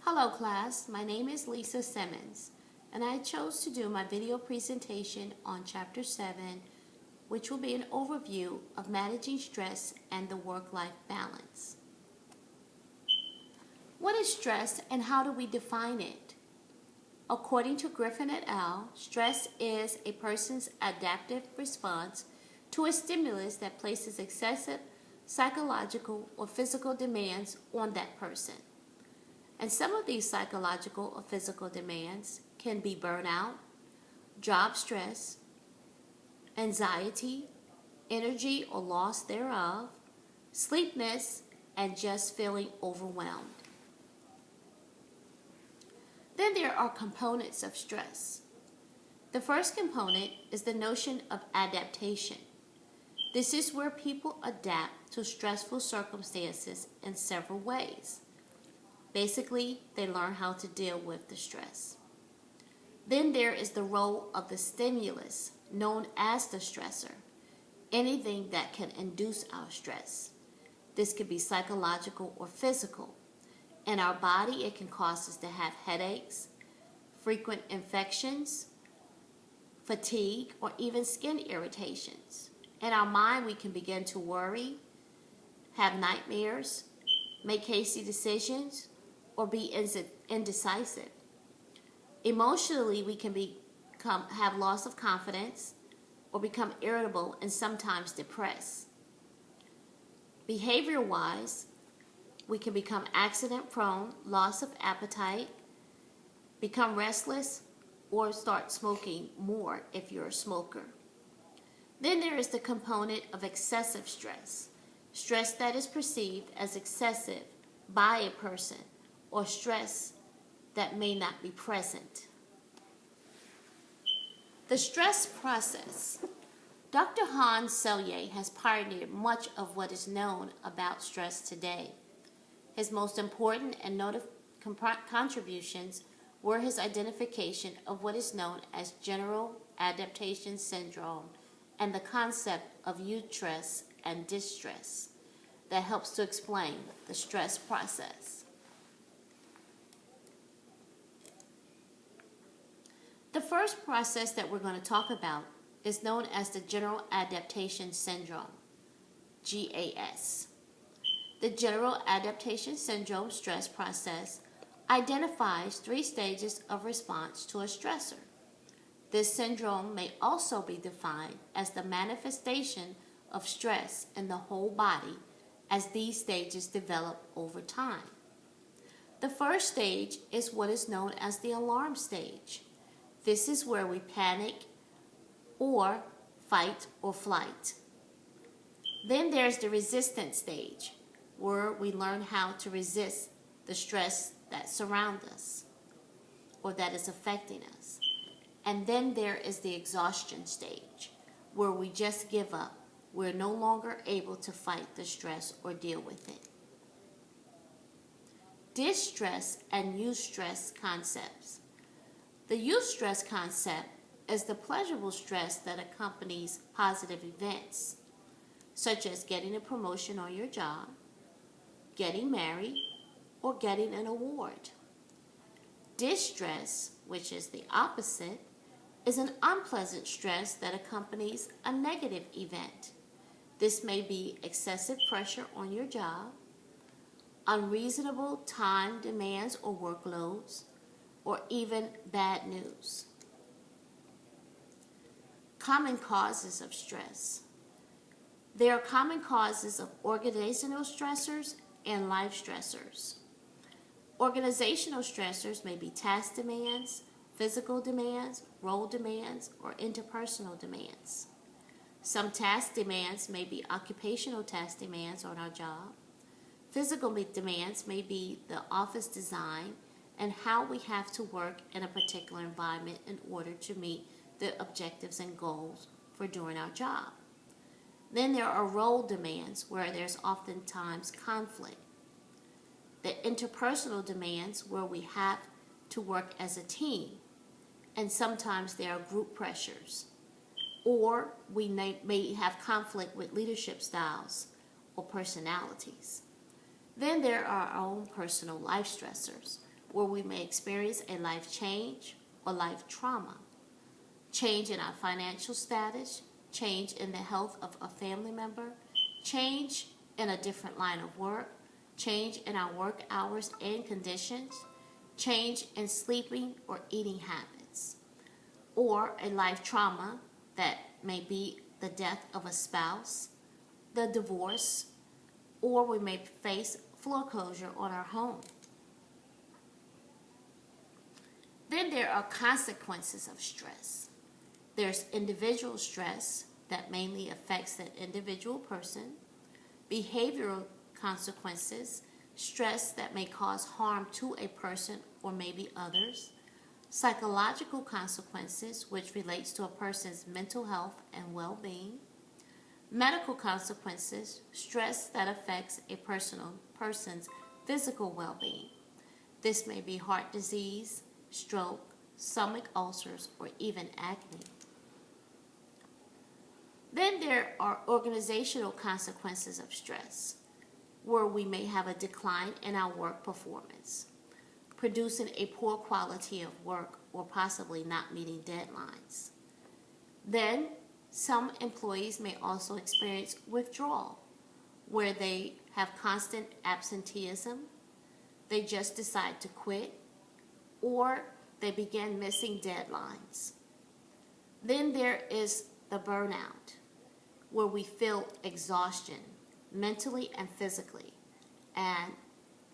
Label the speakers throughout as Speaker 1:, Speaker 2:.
Speaker 1: Hello class, my name is Lisa Simmons and I chose to do my video presentation on Chapter 7, which will be an overview of managing stress and the work-life balance. What is stress and how do we define it? According to Griffin et al., stress is a person's adaptive response to a stimulus that places excessive psychological or physical demands on that person. And some of these psychological or physical demands can be burnout, job stress, anxiety, energy or loss thereof, sleepiness, and just feeling overwhelmed. Then there are components of stress. The first component is the notion of adaptation. This is where people adapt to stressful circumstances in several ways. Basically, they learn how to deal with the stress. Then there is the role of the stimulus, known as the stressor, anything that can induce our stress. This could be psychological or physical. In our body, it can cause us to have headaches, frequent infections, fatigue, or even skin irritations. In our mind, we can begin to worry, have nightmares, make hasty decisions, or be indecisive. Emotionally, we can have loss of confidence or become irritable and sometimes depressed. Behavior-wise, we can become accident-prone, loss of appetite, become restless, or start smoking more if you're a smoker. Then there is the component of excessive stress, stress that is perceived as excessive by a person, or stress that may not be present. The stress process. Dr. Hans Selye has pioneered much of what is known about stress today. His most important and noted contributions were his identification of what is known as general adaptation syndrome and the concept of eustress and distress that helps to explain the stress process. The first process that we're going to talk about is known as the General Adaptation Syndrome, GAS. The General Adaptation Syndrome stress process identifies 3 stages of response to a stressor. This syndrome may also be defined as the manifestation of stress in the whole body as these stages develop over time. The first stage is what is known as the alarm stage. This is where we panic or fight or flight. Then there's the resistance stage, where we learn how to resist the stress that surrounds us or that is affecting us. And then there is the exhaustion stage, where we just give up. We're no longer able to fight the stress or deal with it. Distress and eustress concepts. The eustress concept is the pleasurable stress that accompanies positive events, such as getting a promotion on your job, getting married, or getting an award. Distress, which is the opposite, is an unpleasant stress that accompanies a negative event. This may be excessive pressure on your job, unreasonable time demands or workloads, or even bad news. Common causes of stress. There are common causes of organizational stressors and life stressors. Organizational stressors may be task demands, physical demands, role demands, or interpersonal demands. Some task demands may be occupational task demands on our job. Physical demands may be the office design and how we have to work in a particular environment in order to meet the objectives and goals for doing our job. Then there are role demands where there's oftentimes conflict. The interpersonal demands where we have to work as a team, and sometimes there are group pressures. Or we may have conflict with leadership styles or personalities. Then there are our own personal life stressors, where we may experience a life change or life trauma, change in our financial status, change in the health of a family member, change in a different line of work, change in our work hours and conditions, change in sleeping or eating habits, or a life trauma that may be the death of a spouse, the divorce, or we may face foreclosure on our home. Then there are consequences of stress. There's individual stress that mainly affects the individual person, behavioral consequences, stress that may cause harm to a person or maybe others, psychological consequences, which relates to a person's mental health and well-being, medical consequences, stress that affects a person's physical well-being. This may be heart disease, stroke, stomach ulcers, or even acne. Then there are organizational consequences of stress, where we may have a decline in our work performance, producing a poor quality of work or possibly not meeting deadlines. Then some employees may also experience withdrawal, where they have constant absenteeism, they just decide to quit, or they begin missing deadlines. Then there is the burnout, where we feel exhaustion mentally and physically, and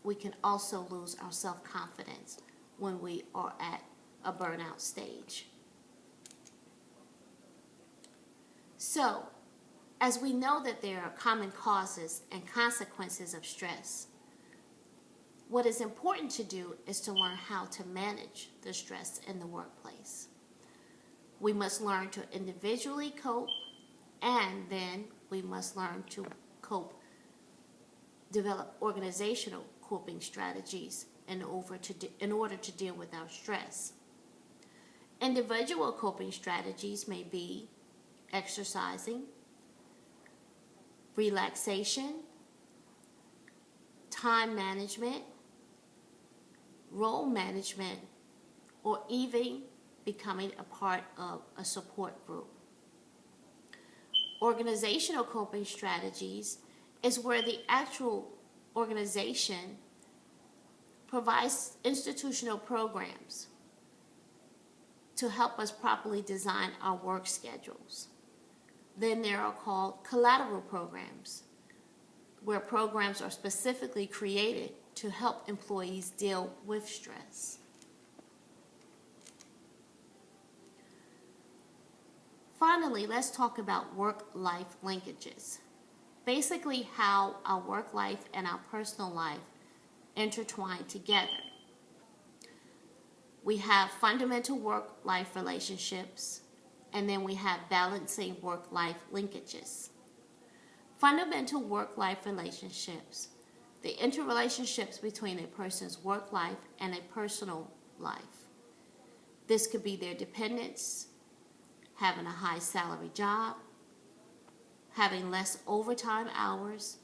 Speaker 1: we can also lose our self-confidence when we are at a burnout stage. So, as we know that there are common causes and consequences of stress, what is important to do is to learn how to manage the stress in the workplace. We must learn to individually cope, and then we must learn to develop organizational coping strategies in order to deal with our stress. Individual coping strategies may be exercising, relaxation, time management, role management, or even becoming a part of a support group. Organizational coping strategies is where the actual organization provides institutional programs to help us properly design our work schedules. Then there are called collateral programs, where programs are specifically created to help employees deal with stress. Finally, let's talk about work-life linkages. Basically, how our work life and our personal life intertwine together. We have fundamental work-life relationships, and then we have balancing work-life linkages. Fundamental work-life relationships, the interrelationships between a person's work life and a personal life. This could be their dependence, having a high salary job, having less overtime hours,